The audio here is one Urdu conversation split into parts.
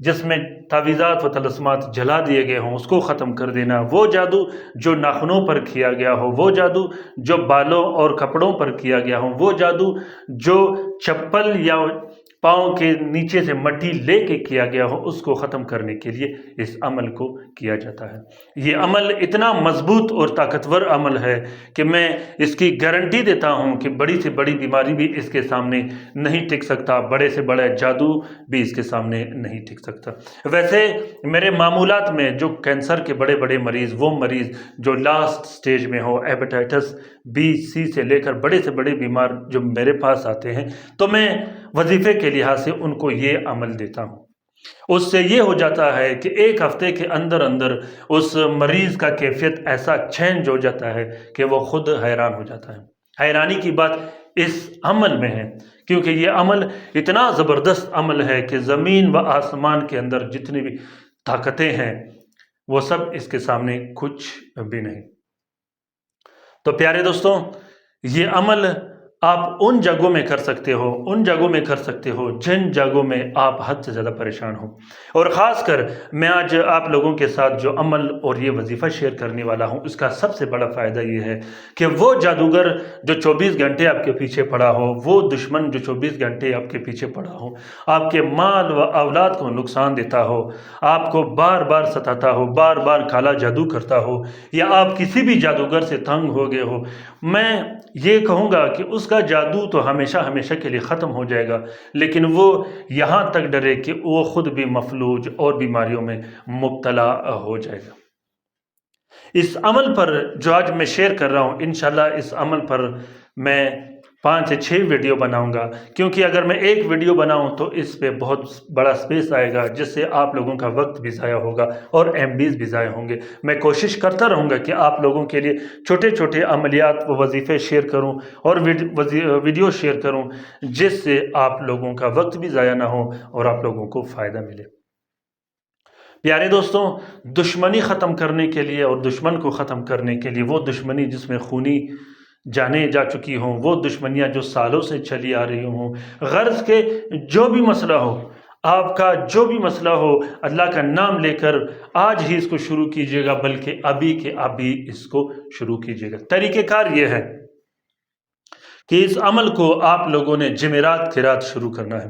جس میں تعویذات و طلسمات جلا دیے گئے ہوں اس کو ختم کر دینا، وہ جادو جو ناخنوں پر کیا گیا ہو، وہ جادو جو بالوں اور کپڑوں پر کیا گیا ہو، وہ جادو جو چپل یا پاؤں کے نیچے سے مٹی لے کے کیا گیا ہو، اس کو ختم کرنے کے لیے اس عمل کو کیا جاتا ہے۔ یہ عمل اتنا مضبوط اور طاقتور عمل ہے کہ میں اس کی گارنٹی دیتا ہوں کہ بڑی سے بڑی بیماری بھی اس کے سامنے نہیں ٹک سکتا، بڑے سے بڑے جادو بھی اس کے سامنے نہیں ٹک سکتا۔ ویسے میرے معمولات میں جو کینسر کے بڑے بڑے مریض، وہ مریض جو لاسٹ سٹیج میں ہو، ہیپاٹائٹس بی سی سے لے کر بڑے سے بڑے بیمار جو میرے پاس آتے ہیں، تو میں وظیفے کے لحاظ سے ان کو یہ عمل دیتا ہوں۔ اس سے یہ ہو جاتا ہے کہ ایک ہفتے کے اندر اندر اس مریض کا کیفیت ایسا چینج ہو جاتا ہے کہ وہ خود حیران ہو جاتا ہے۔ حیرانی کی بات اس عمل میں ہے کیونکہ یہ عمل اتنا زبردست عمل ہے کہ زمین و آسمان کے اندر جتنی بھی طاقتیں ہیں وہ سب اس کے سامنے کچھ بھی نہیں۔ تو پیارے دوستوں، یہ عمل آپ ان جگہوں میں کر سکتے ہو، ان جگہوں میں کر سکتے ہو جن جگہوں میں آپ حد سے زیادہ پریشان ہو۔ اور خاص کر میں آج آپ لوگوں کے ساتھ جو عمل اور یہ وظیفہ شیئر کرنے والا ہوں، اس کا سب سے بڑا فائدہ یہ ہے کہ وہ جادوگر جو 24 گھنٹے آپ کے پیچھے پڑا ہو، وہ دشمن جو 24 گھنٹے آپ کے پیچھے پڑا ہو، آپ کے مال و اولاد کو نقصان دیتا ہو، آپ کو بار بار ستاتا ہو، بار بار کالا جادو کرتا ہو، یا آپ کسی بھی جادوگر سے تنگ ہو گئے ہو، میں یہ کہوں گا کہ اس کا جادو تو ہمیشہ ہمیشہ کے لیے ختم ہو جائے گا، لیکن وہ یہاں تک ڈرے کہ وہ خود بھی مفلوج اور بیماریوں میں مبتلا ہو جائے گا۔ اس عمل پر جو آج میں شیئر کر رہا ہوں، انشاءاللہ اس عمل پر میں 5 سے 6 ویڈیو بناؤں گا، کیونکہ اگر میں ایک ویڈیو بناؤں تو اس پہ بہت بڑا سپیس آئے گا، جس سے آپ لوگوں کا وقت بھی ضائع ہوگا اور MBs بھی ضائع ہوں گے۔ میں کوشش کرتا رہوں گا کہ آپ لوگوں کے لیے چھوٹے چھوٹے عملیات و وظیفے شیئر کروں اور ویڈیو شیئر کروں، جس سے آپ لوگوں کا وقت بھی ضائع نہ ہو اور آپ لوگوں کو فائدہ ملے۔ پیارے دوستوں، دشمنی ختم کرنے کے لیے اور دشمن کو ختم کرنے کے لیے، وہ دشمنی جس میں خونی جانے جا چکی ہوں، وہ دشمنیاں جو سالوں سے چلی آ رہی ہوں، غرض کے جو بھی مسئلہ ہو، آپ کا جو بھی مسئلہ ہو، اللہ کا نام لے کر آج ہی اس کو شروع کیجئے گا، بلکہ ابھی کے ابھی اس کو شروع کیجئے گا۔ طریقہ کار یہ ہے کہ اس عمل کو آپ لوگوں نے جمعرات کی رات شروع کرنا ہے۔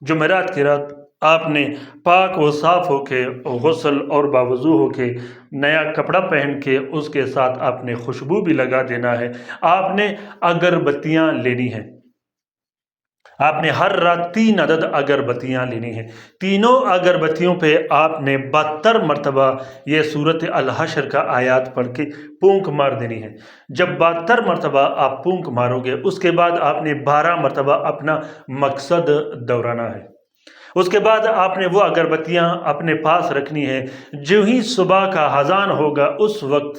جمعرات کی رات آپ نے پاک و صاف ہو کے، غسل اور باوضو ہو کے، نیا کپڑا پہن کے، اس کے ساتھ آپ نے خوشبو بھی لگا دینا ہے، آپ نے اگربتیاں لینی ہیں، آپ نے ہر رات 3 عدد اگربتیاں لینی ہیں۔ تینوں اگربتیوں پہ آپ نے 72 مرتبہ یہ سورۃ الحشر کا آیات پڑھ کے پونک مار دینی ہے۔ جب 72 مرتبہ آپ پونک مارو گے، اس کے بعد آپ نے 12 مرتبہ اپنا مقصد دہرانا ہے۔ اس کے بعد آپ نے وہ اگربتیاں اپنے پاس رکھنی ہے۔ جو ہی صبح کا اذان ہوگا، اس وقت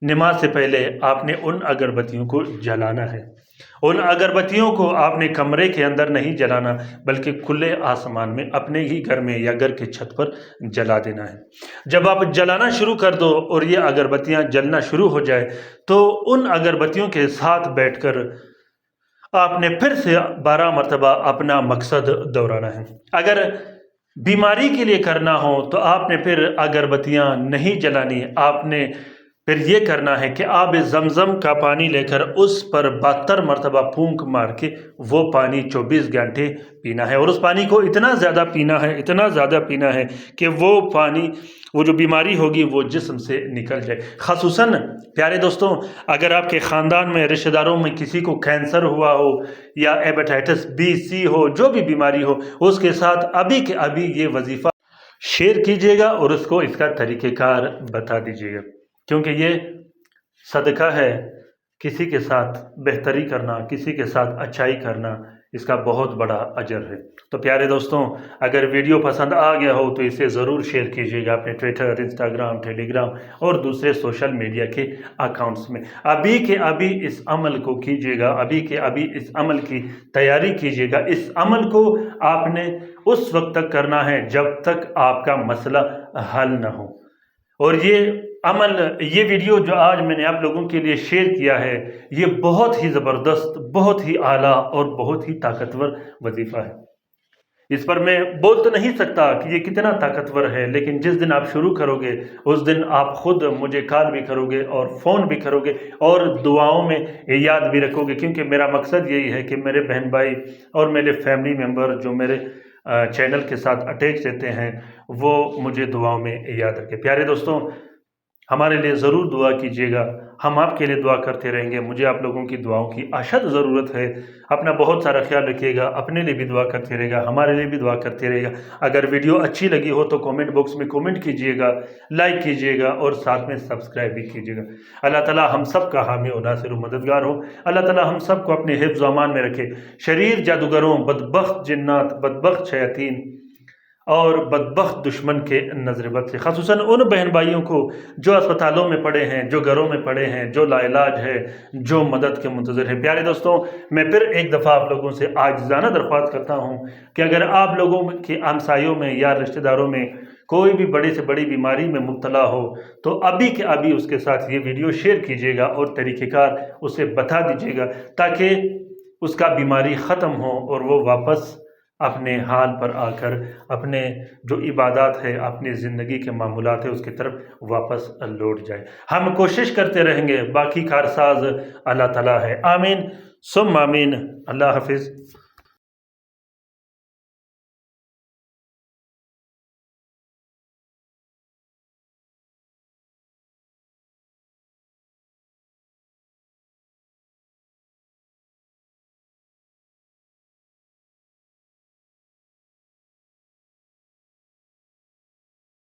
نماز سے پہلے آپ نے ان اگربتیوں کو جلانا ہے۔ ان اگربتیوں کو آپ نے کمرے کے اندر نہیں جلانا، بلکہ کھلے آسمان میں اپنے ہی گھر میں یا گھر کے چھت پر جلا دینا ہے۔ جب آپ جلانا شروع کر دو اور یہ اگربتیاں جلنا شروع ہو جائے، تو ان اگربتیوں کے ساتھ بیٹھ کر آپ نے پھر سے 12 مرتبہ اپنا مقصد دہرانا ہے۔ اگر بیماری کے لیے کرنا ہو تو آپ نے پھر اگربتیاں نہیں جلانی، آپ نے پھر یہ کرنا ہے کہ آب زمزم کا پانی لے کر اس پر 72 مرتبہ پھونک مار کے وہ پانی 24 گھنٹے پینا ہے، اور اس پانی کو اتنا زیادہ پینا ہے، اتنا زیادہ پینا ہے کہ وہ پانی، وہ جو بیماری ہوگی وہ جسم سے نکل جائے۔ خصوصاً پیارے دوستوں، اگر آپ کے خاندان میں، رشتہ داروں میں کسی کو کینسر ہوا ہو یا ہیپاٹائٹس بی سی ہو، جو بھی بیماری ہو، اس کے ساتھ ابھی کے ابھی یہ وظیفہ شیئر کیجئے گا اور اس کو اس کا طریقہ کار بتا دیجئے گا، کیونکہ یہ صدقہ ہے۔ کسی کے ساتھ بہتری کرنا، کسی کے ساتھ اچھائی کرنا، اس کا بہت بڑا اجر ہے۔ تو پیارے دوستوں، اگر ویڈیو پسند آ گیا ہو تو اسے ضرور شیئر کیجیے گا اپنے ٹویٹر، انسٹاگرام، ٹیلی گرام اور دوسرے سوشل میڈیا کے اکاؤنٹس میں۔ ابھی کے ابھی اس عمل کو کیجیے گا، ابھی کے ابھی اس عمل کی تیاری کیجیے گا۔ اس عمل کو آپ نے اس وقت تک کرنا ہے جب تک آپ کا مسئلہ حل نہ ہو۔ اور یہ عمل، یہ ویڈیو جو آج میں نے آپ لوگوں کے لیے شیئر کیا ہے، یہ بہت ہی زبردست، بہت ہی اعلیٰ اور بہت ہی طاقتور وظیفہ ہے۔ اس پر میں بول تو نہیں سکتا کہ یہ کتنا طاقتور ہے، لیکن جس دن آپ شروع کرو گے اس دن آپ خود مجھے کال بھی کرو گے اور فون بھی کرو گے اور دعاؤں میں یاد بھی رکھو گے، کیونکہ میرا مقصد یہی ہے کہ میرے بہن بھائی اور میرے فیملی ممبر جو میرے چینل کے ساتھ اٹیچ رہتے ہیں وہ مجھے دعاؤں میں یاد رکھے۔ پیارے دوستوں، ہمارے لیے ضرور دعا کیجیے گا، ہم آپ کے لیے دعا کرتے رہیں گے۔ مجھے آپ لوگوں کی دعاؤں کی اشد ضرورت ہے۔ اپنا بہت سارا خیال رکھیے گا، اپنے لیے بھی دعا کرتے رہے گا، ہمارے لیے بھی دعا کرتے رہے گا۔ اگر ویڈیو اچھی لگی ہو تو کومنٹ باکس میں کومنٹ کیجیے گا، لائک کیجیے گا اور ساتھ میں سبسکرائب بھی کیجیے گا۔ اللہ تعالی ہم سب کا حامی و ناصر و مددگار ہو۔ اللہ تعالی ہم سب کو اپنے حفظ و امان میں رکھے، شریر جادوگروں، بدبخت جنات، بدبخت شیاطین اور بدبخت دشمن کے نظر بد سے، خصوصاً ان بہن بھائیوں کو جو اسپتالوں میں پڑے ہیں، جو گھروں میں پڑے ہیں، جو لا علاج ہے، جو مدد کے منتظر ہیں۔ پیارے دوستوں، میں پھر ایک دفعہ آپ لوگوں سے عاجزانہ درخواست کرتا ہوں کہ اگر آپ لوگوں کے ہمسایوں میں یا رشتہ داروں میں کوئی بھی بڑی سے بڑی بیماری میں مبتلا ہو تو ابھی کے ابھی اس کے ساتھ یہ ویڈیو شیئر کیجیے گا اور طریقہ کار اسے بتا دیجیے گا، تاکہ اس کا بیماری ختم ہو اور وہ واپس اپنے حال پر آ کر اپنے جو عبادات ہے، اپنی زندگی کے معمولات ہے، اس کی طرف واپس لوٹ جائے۔ ہم کوشش کرتے رہیں گے، باقی کارساز اللہ تعالیٰ ہے۔ آمین ثم آمین۔ اللہ حافظ۔